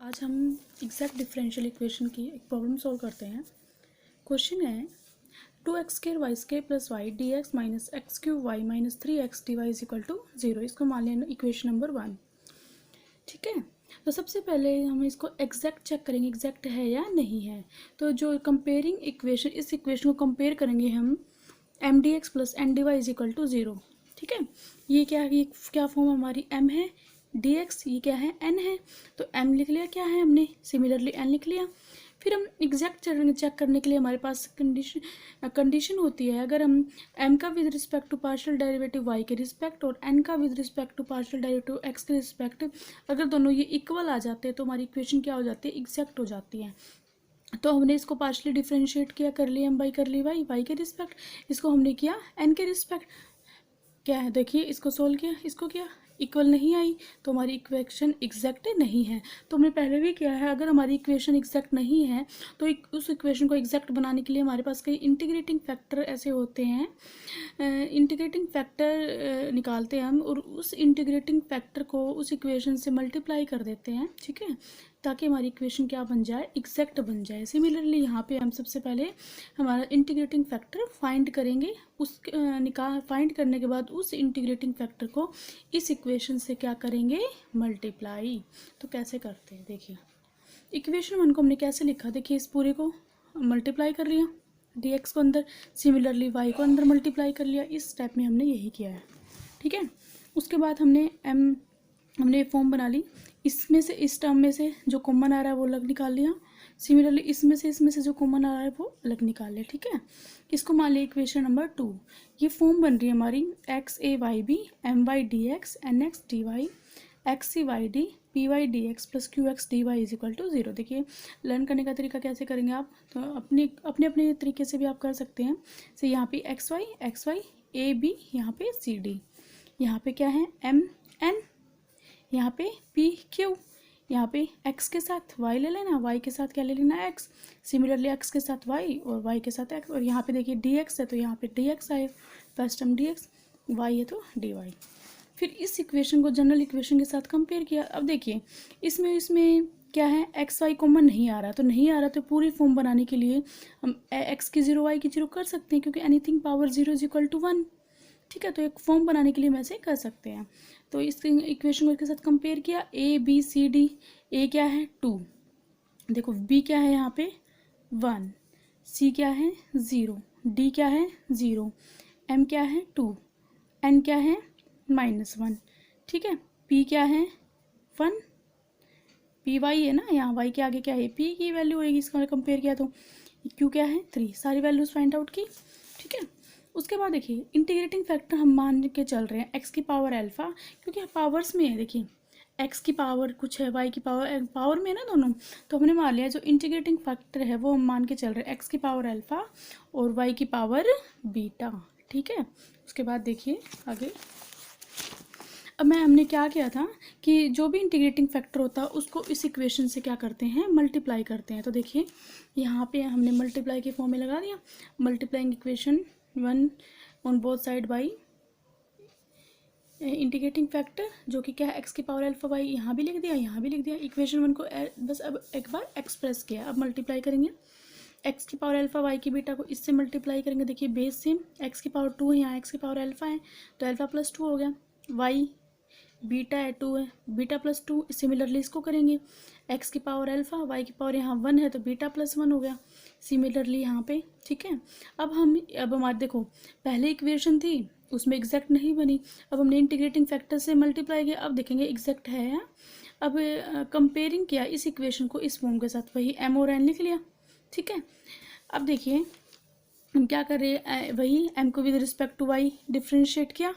आज हम exact differential equation की एक प्रॉब्लम सॉल्व करते हैं। क्वेश्चन है 2x² plus y d x minus x³ y minus 3x dy is equal to 0। इसको मान लेना इक्वेशन नंबर 1। ठीक है, तो सबसे पहले हम इसको एग्जैक्ट चेक करेंगे एग्जैक्ट है या नहीं है। तो जो कंपेयरिंग इक्वेशन, इस इक्वेशन को कंपेयर करेंगे हम m d x plus n d y is equal to 0। ठीक है, ये क्या फॉर्म हमारी m है, dx ये क्या है n है, तो m लिख लिया, क्या है हमने सिमिलरली n लिख लिया। फिर हम एग्जैक्ट चेक करने के लिए हमारे पास कंडीशन होती है, अगर हम m का with respect to partial derivative y के रिस्पेक्ट और n का with respect to partial derivative x के रिस्पेक्ट, अगर दोनों ये इक्वल आ जाते हैं तो हमारी इक्वेशन क्या हो जाती है, एग्जैक्ट हो जाती है। तो हमने इसको पार्शली डिफरेंशिएट किया, कर ली m बाई कर ली y के रिस्पेक्ट, इसको हमने किया n के रिस्पेक्ट। क्या है देखिए, इसको सोल्व किया, इसको किया, इक्वल नहीं आई तो हमारी इक्वेशन एग्जैक्ट नहीं है। तो हमने पहले भी किया है, अगर हमारी इक्वेशन एग्जैक्ट नहीं है तो उस इक्वेशन को एग्जैक्ट बनाने के लिए हमारे पास कई इंटीग्रेटिंग फैक्टर ऐसे होते हैं। इंटीग्रेटिंग फैक्टर निकालते हैं हम और उस इंटीग्रेटिंग फैक्टर को उस इक्वेशन से मल्टीप्लाई कर देते हैं। ठीक है, ताकि हमारी इक्वेशन क्या बन जाए, एग्जैक्ट बन जाए। सिमिलरली यहाँ पे हम सबसे पहले हमारा इंटीग्रेटिंग फैक्टर फाइंड करेंगे, उस फाइंड करने के बाद उस इंटीग्रेटिंग फैक्टर को इस इक्वेशन से क्या करेंगे, मल्टीप्लाई। तो कैसे करते हैं देखिए, इक्वेशन 1 को हमने कैसे लिखा, देखिए इस पूरे को मल्टीप्लाई कर लिया, dx को अंदर, सिमिलरली y को अंदर मल्टीप्लाई कर लिया। इस स्टेप में हमने यही किया है। ठीक है, उसके बाद हमने फॉर्म बना ली, इसमें से इस टर्म में से जो कॉमन आ रहा है वो अलग निकाल लिया, सिमिलरली इसमें से जो कॉमन आ रहा है वो अलग निकाल लिया। ठीक है, इसको मान लिया इक्वेशन नंबर 2। ये फॉर्म बन रही है हमारी x a y b m y d x n x d y x c y d p y d x plus q x d y is equal to 0। देखिए learn करने का तरीका कैसे करेंगे आप, तो अपने अपने तरीके से भी आप कर सकते हैं। से यहाँ पे एक्स वाई ए बी, यहाँ पे सी डी, यहाँ पे क्या है एम एन, यहाँ पे पी क्यू, यहाँ पे x के साथ y ले लेना, y के साथ क्या ले लेना x, सिमिलरली x के साथ y और y के साथ x, और यहाँ पे देखिए dx है तो यहाँ पे dx आए, फर्स्ट टर्म dx, y है तो dy। फिर इस इक्वेशन को जनरल इक्वेशन के साथ कंपेयर किया। अब देखिए इसमें क्या है, एक्स वाई कॉमन नहीं आ रहा, तो नहीं आ रहा तो पूरी फॉर्म बनाने के लिए हम x की 0 y की 0 कर सकते हैं, क्योंकि anything power 0 is equal to 1। ठीक है, तो एक फॉर्म बनाने के लिए हम ऐसे कर सकते हैं। तो इस इक्वेशन को इसके साथ कंपेयर किया, ए बी सी डी, ए क्या है 2, देखो बी क्या है यहाँ पे 1, सी क्या है 0, डी क्या है 0, एम क्या है 2, एन क्या है -1। ठीक है, पी क्या है 1, पी वाई है ना, यहाँ वाई के आगे क्या है, पी की वैल्यू होगी, इसका कंपेयर किया तो क्यू क्या है 3, सारी वैल्यूज फाइंड आउट की। ठीक है, उसके बाद देखिए इंटीग्रेटिंग फैक्टर हम मान के चल रहे हैं x की पावर अल्फ़ा, क्योंकि पावर्स में है, देखिए x की पावर कुछ है, y की पावर में है ना दोनों, तो हमने मान लिया जो इंटीग्रेटिंग फैक्टर है वो हम मान के चल रहे हैं x की पावर अल्फ़ा और y की पावर बीटा। ठीक है, उसके बाद देखिए आगे, अब हमने क्या किया था कि जो भी इंटीग्रेटिंग फैक्टर होता है उसको इस इक्वेशन से क्या करते हैं, मल्टीप्लाई करते हैं। तो देखिए यहाँ पे हमने मल्टीप्लाई के फॉर्म में लगा दिया, multiplying equation 1 on both side by integrating factor जो कि क्या है x की पावर अल्फा वाई, यहाँ भी लिख दिया, यहाँ भी लिख दिया। इक्वेशन 1 को बस अब एक बार एक्सप्रेस किया, अब मल्टीप्लाई करेंगे x की पावर अल्फा वाई की बीटा को इससे मल्टीप्लाई करेंगे। देखिए बेस सेम, x की पावर 2 है, यहाँ x की पावर अल्फा है तो अल्फा प्लस 2 हो गया, y बीटा है 2 है, बीटा प्लस 2, सिमिलरली इसको करेंगे x की पावर अल्फा, y की पावर यहाँ 1 है तो बीटा प्लस 1 हो गया, सिमिलरली यहाँ पे। ठीक है, अब हमारे देखो पहले इक्वेशन थी उसमें एग्जैक्ट नहीं बनी, अब हमने इंटीग्रेटिंग फैक्टर से मल्टीप्लाई किया, अब देखेंगे एग्जैक्ट है या। अब कंपेयरिंग किया इस इक्वेशन को इस फॉर्म के साथ, वही m और n लिख लिया। ठीक है, अब देखिए हम क्या कर रहे हैं, वही m को with respect to y differentiate किया,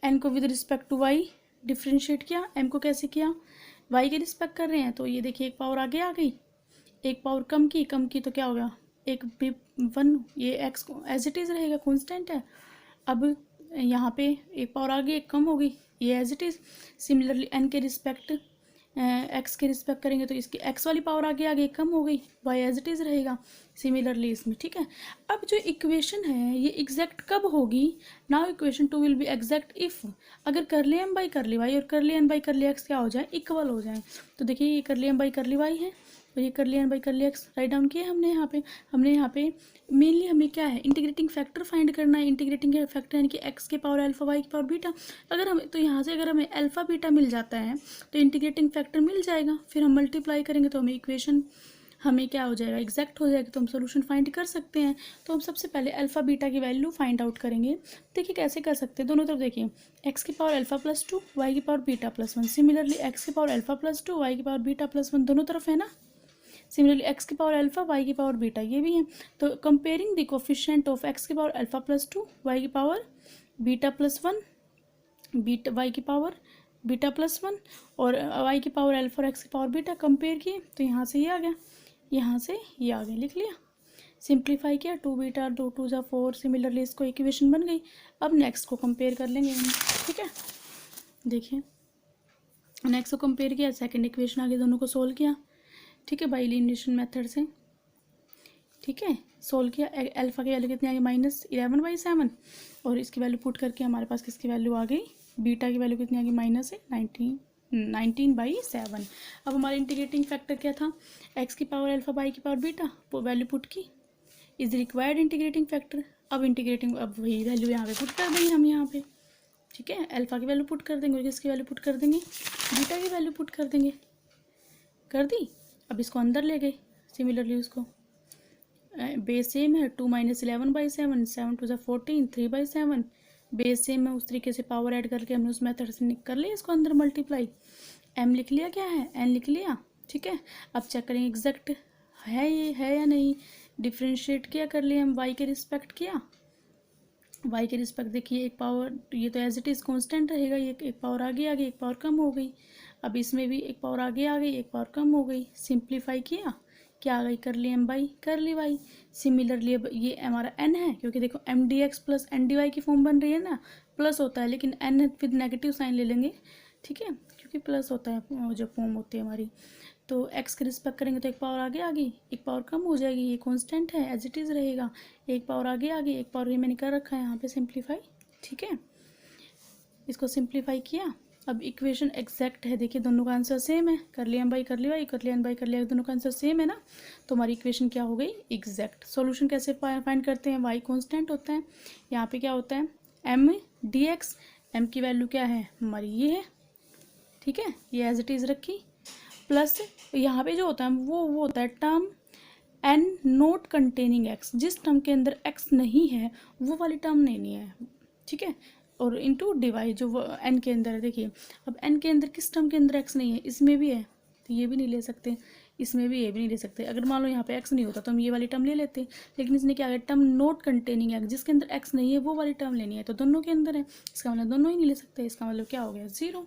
n को with respect to y differentiate किया, m को कैसे किया, y के रिस्पेक्ट कर रहे हैं तो ये देखिए एक पावर आगे आ गई, एक पावर कम की तो क्या हो गया, एक भी 1, ये x को एज इट इज़ रहेगा, कॉन्स्टेंट है। अब यहाँ पे एक पावर आगे एक कम हो गई, ये as it is. Similarly n के रिस्पेक्ट एक्स के रिस्पेक्ट करेंगे तो इसकी एक्स वाली पावर आगे आगे कम हो गई, वाई एज इट इज़ रहेगा सिमिलरली इसमें, ठीक है। अब जो इक्वेशन है ये एग्जैक्ट कब होगी, now equation 2 will be exact if अगर करली एम बाई करली वाई और करली एन बाई करली एक्स क्या हो जाए, इक्वल हो जाए। तो देखिए ये करली एम बाई करली वाई है और ये curly n by curly x write down किया हमने यहाँ पे मेनली हमें क्या है, इंटीग्रेटिंग फैक्टर फाइंड करना है। इंटीग्रेटिंग फैक्टर यानी कि एक्स के पावर अल्फा वाई की पावर बीटा, अगर हमें तो यहाँ से अगर हमें अल्फा बीटा मिल जाता है तो इंटीग्रेटिंग फैक्टर मिल जाएगा, फिर हम मल्टीप्लाई करेंगे तो हमें इक्वेशन हमें क्या हो जाएगा, एग्जैक्ट हो जाएगा, तो हम सोल्यूशन फाइंड कर सकते हैं। तो हम सबसे पहले अल्फा बीटा की वैल्यू फाइंड आउट करेंगे। देखिए कैसे कर सकते हैं, दोनों तरफ देखिए एक्स की पावर अल्फा प्लस 2 वाई की power beta plus 1, similarly x की पावर अल्फा प्लस 2 वाई की पावर बीटा प्लस 1 दोनों तरफ है ना। सिमिलरली एक्स की पावर अल्फा वाई की पावर बीटा ये भी है। तो comparing the coefficient of x की पावर अल्फा प्लस 2 वाई की power beta plus 1 beta y की पावर बीटा प्लस 1 और वाई की पावर अल्फा और एक्स की पावर बीटा कंपेयर किए तो यहाँ से ये आ गया, यहाँ से ये आ गया, लिख लिया, सिंप्लीफाई किया, 2 बीटा 2 2 जा 4, सिमिलरली इसको इक्वेशन बन गई। अब नेक्स्ट को कंपेयर कर लेंगे हम, ठीक है। देखिए नेक्स्ट को कंपेयर किया, सेकंड इक्वेशन आगे दोनों को सोल्व किया, ठीक है, बाई एलिमिनेशन मेथड से, ठीक है, सोल्व किया। अल्फा की वैल्यू कितनी आ गई -11/7 और इसकी वैल्यू पुट करके हमारे पास किसकी वैल्यू आ गई, बीटा की वैल्यू कितनी आ गई -19/7। अब हमारा इंटीग्रेटिंग फैक्टर क्या था, एक्स की पावर अल्फा बाई की पावर बीटा, वैल्यू पुट की, इज रिक्वायर्ड इंटीग्रेटिंग फैक्टर। अब वही वैल्यू यहाँ पे पुट कर देंगे हम यहाँ पे, ठीक है, अल्फा की वैल्यू पुट कर देंगे और किसकी वैल्यू पुट कर देंगे, बीटा की वैल्यू पुट कर देंगे, कर दी। अब इसको अंदर ले गए, सिमिलरली उसको बेस सेम है 2 - 11/7, 7 2 = 14, 3/7 बेस सेम है, उस तरीके से पावर ऐड करके हमने उस मेथड से कर लिया इसको अंदर मल्टीप्लाई, एम लिख लिया, क्या है एन लिख लिया, ठीक है। अब चेक करेंगे एग्जैक्ट है ये है या नहीं, डिफ्रेंशिएट किया कर लिया हम, वाई के रिस्पेक्ट किया, वाई के रिस्पेक्ट देखिए एक पावर ये तो एज इट इज़ कॉन्स्टेंट रहेगा, ये एक पावर आगे आ गई एक पावर कम हो गई। अब इसमें भी एक पावर आगे आ गई एक पावर कम हो गई, सिंप्लीफाई किया क्या आ गई, कर ली एम बाई कर ली वाई। सिमिलरली अब ये हमारा एन है, क्योंकि देखो m d x plus n d y की फॉर्म बन रही है ना, प्लस होता है लेकिन एन विद नेगेटिव साइन ले लेंगे, ठीक है, क्योंकि प्लस होता है जो फॉर्म होती है हमारी। तो एक्स के रिस्पेक्ट करेंगे तो एक पावर आगे आ गई एक पावर कम हो जाएगी, ये कांस्टेंट है एज इट इज़ रहेगा, एक पावर आगे आ गई एक पावर ये मैंने कर रखा है यहाँ पे सिंप्लीफाई, ठीक है। इसको सिंप्लीफाई किया, अब इक्वेशन एग्जैक्ट है, देखिए दोनों का आंसर सेम है, कर लिया एम बाई कर लिया वाई, कर लिया एन बाई कर लिया, दोनों का आंसर सेम है ना, तो हमारी इक्वेशन क्या हो गई एग्जैक्ट। सॉल्यूशन कैसे फाइंड करते हैं, वाई कांस्टेंट होता है, यहाँ पे क्या होता है एम डी एक्स, एम की वैल्यू क्या है हमारी ये है, ठीक है, ये एज इट इज़ रखी, प्लस यहाँ पे जो होता है वो होता है term n not containing x, जिस टर्म के अंदर एक्स नहीं है वो वाली टर्म नहीं है, ठीक है, और इनटू डिवाइड जो एन के अंदर है। देखिए अब एन के अंदर किस टर्म के अंदर एक्स नहीं है, इसमें भी है तो ये भी नहीं ले सकते, इसमें भी ये भी नहीं ले सकते। अगर मान लो यहाँ पे एक्स नहीं होता तो हम ये वाली टर्म ले लेते, लेकिन इसने क्या किया टर्म नोट कंटेनिंग एक्स, जिसके अंदर एक्स नहीं है वो वाली टर्म लेनी है, तो दोनों के अंदर है, इसका मतलब दोनों ही नहीं ले सकते, इसका मतलब क्या हो गया 0,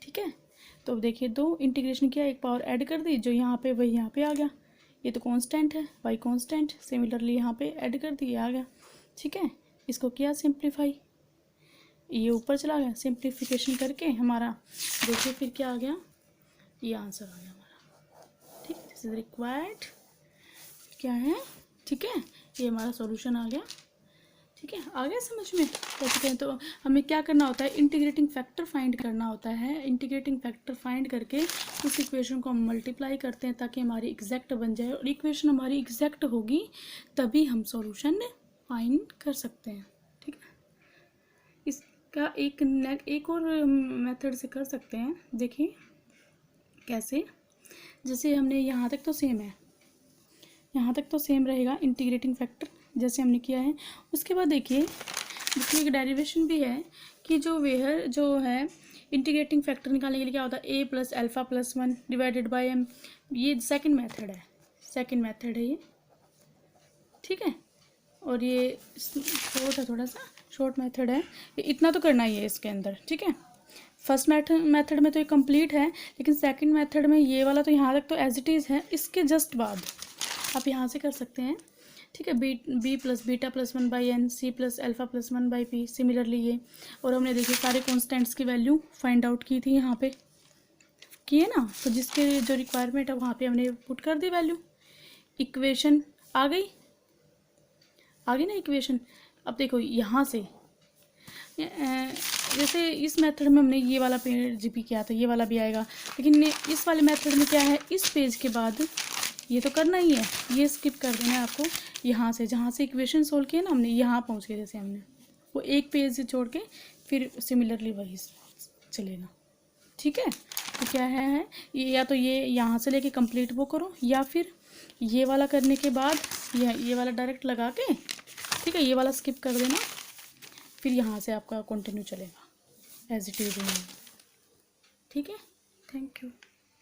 ठीक है। तो देखिए दो इंटीग्रेशन किया एक पावर ऐड कर दी, जो यहाँ पे वही यहाँ पे आ गया, ये तो कांस्टेंट है वाई कांस्टेंट, सिमिलरली यहाँ पे ऐड कर दी आ गया, ठीक है। इसको किया सिंप्लीफाई, ये ऊपर चला गया, सिंप्लीफिकेशन करके हमारा देखिए फिर क्या आ गया, ये आंसर आ गया हमारा, ठीक, दिस इज रिक्वायर्ड क्या है, ठीक है, ये हमारा सॉल्यूशन आ गया, ठीक है, आ गया समझ में कैसे कहें। तो हमें क्या करना होता है, इंटीग्रेटिंग फैक्टर फाइंड करना होता है, इंटीग्रेटिंग फैक्टर फाइंड करके उस इक्वेशन को हम मल्टीप्लाई करते हैं ताकि हमारी एग्जैक्ट बन जाए, और इक्वेशन हमारी एग्जैक्ट होगी तभी हम सॉल्यूशन फाइंड कर सकते हैं, ठीक है। इसका एक और मेथड से कर सकते हैं, देखिए कैसे, जैसे हमने यहाँ तक तो सेम है, यहाँ तक तो सेम रहेगा इंटीग्रेटिंग फैक्टर जैसे हमने किया है, उसके बाद देखिए इसमें एक डेरिवेशन भी है कि जो वेहर जो है इंटीग्रेटिंग फैक्टर निकालने के लिए क्या होता है A plus alpha plus 1 divided by M, ये सेकंड मेथड है ये, ठीक है, और ये शॉर्ट है, थोड़ा सा शॉर्ट मेथड है, इतना तो करना ही है इसके अंदर, ठीक है। फर्स्ट मेथड में तो ये कंप्लीट है, लेकिन सेकंड मेथड में ये वाला तो यहाँ तक तो एज इट इज़ है, इसके जस्ट बाद आप यहाँ से कर सकते हैं, ठीक है, b plus beta plus 1 by n, c plus alpha plus 1 by p, similarly ये, और हमने देखिए सारे कॉन्स्टेंट्स की वैल्यू फाइंड आउट की थी यहाँ पे, किए ना, तो जिसके जो रिक्वायरमेंट है वहाँ पे हमने पुट कर दी वैल्यू, इक्वेशन आ गई ना इक्वेशन। अब देखो यहाँ से जैसे इस मेथड में हमने ये वाला पेज जीपी किया था, ये वाला भी आएगा, लेकिन इस वाले मेथड में क्या है, इस पेज के बाद ये तो करना ही है, ये स्किप कर देना है आपको। यहाँ से जहाँ से इक्वेशन सोल्व किया ना हमने, यहाँ पहुँच गए जैसे हमने, वो एक पेज से छोड़ के फिर सिमिलरली वही चलेगा। ठीक है, तो क्या है ये, या तो ये यहाँ से लेके कंप्लीट वो करो, या फिर ये वाला करने के बाद ये वाला डायरेक्ट लगा के, ठीक है, ये वाला स्किप कर देना, फिर यहाँ से आपका कंटिन्यू चलेगा एज इट इज। ठीक है, थैंक यू।